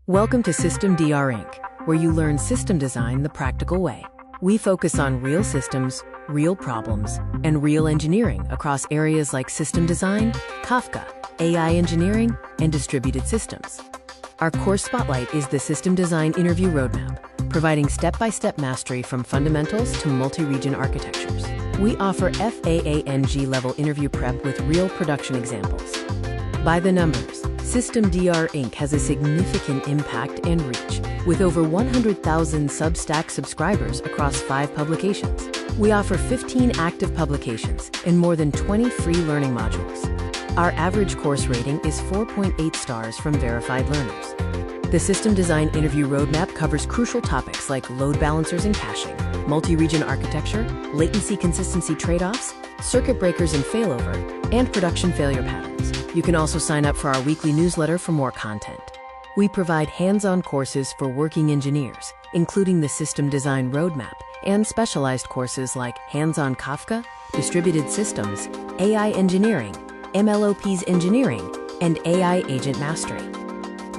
Welcome to System DR Inc., where you learn system design the practical way. We focus on real systems, real problems, and real engineering across areas like system design, Kafka, AI engineering, and distributed systems. Our core spotlight is the System Design Interview Roadmap, providing step-by-step mastery from fundamentals to multi-region architectures. We offer FAANG-level interview prep with real production examples. By the numbers, System DR Inc. has a significant impact and reach, with over 100,000 Substack subscribers across 5 publications. We offer 15 active publications and more than 20 free learning modules. Our average course rating is 4.8 stars from verified learners. The System Design Interview Roadmap covers crucial topics like load balancers and caching, multi-region architecture, latency consistency trade-offs, circuit breakers and failover, and production failure patterns. You can also sign up for our weekly newsletter for more content. We provide hands-on courses for working engineers, including the System Design Roadmap, and specialized courses like Hands-on Kafka, Distributed Systems, AI Engineering, MLOps Engineering, and AI Agent Mastery.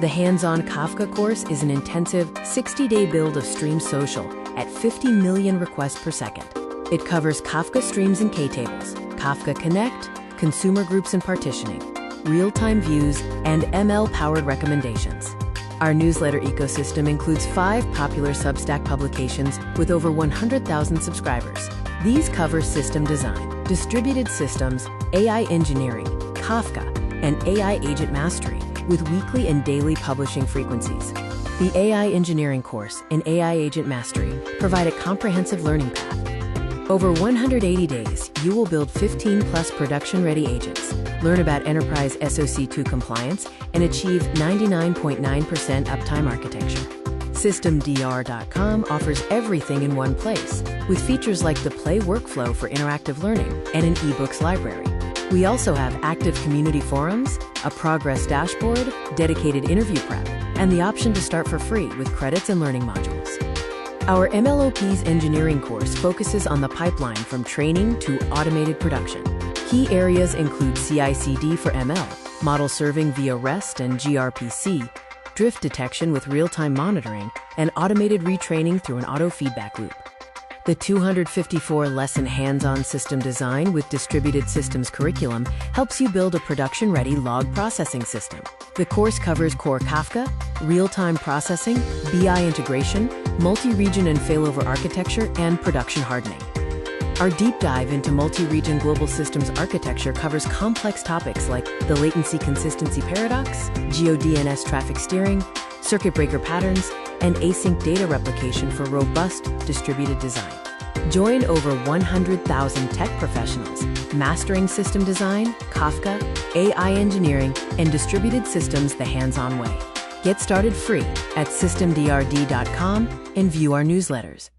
The Hands-on Kafka course is an intensive 60-day build of Stream Social at 50 million requests per second. It covers Kafka streams and K-tables, Kafka Connect, consumer groups and partitioning, real-time views, and ML-powered recommendations. Our newsletter ecosystem includes 5 popular Substack publications with over 100,000 subscribers. These cover system design, distributed systems, AI engineering, Kafka, and AI agent mastery, with weekly and daily publishing frequencies. The AI engineering course and AI agent mastery provide a comprehensive learning path. Over 180 days, you will build 15+ production-ready agents, learn about enterprise SOC 2 compliance, and achieve 99.9% uptime architecture. SystemDR.com offers everything in one place, with features like the Play workflow for interactive learning and an ebooks library. We also have active community forums, a progress dashboard, dedicated interview prep, and the option to start for free with credits and learning modules. Our MLOps engineering course focuses on the pipeline from training to automated production. Key areas include CI/CD for ML, model serving via REST and gRPC, drift detection with real-time monitoring, and automated retraining through an auto-feedback loop. The 254-lesson hands-on system design with distributed systems curriculum helps you build a production-ready log processing system. The course covers core Kafka, real-time processing, BI integration, multi-region and failover architecture, and production hardening. Our deep dive into multi-region global systems architecture covers complex topics like the latency consistency paradox, GeoDNS traffic steering, circuit breaker patterns, and async data replication for robust distributed design. Join over 100,000 tech professionals mastering system design, Kafka, AI engineering, and distributed systems the hands-on way. Get started free at systemdrd.com and view our newsletters.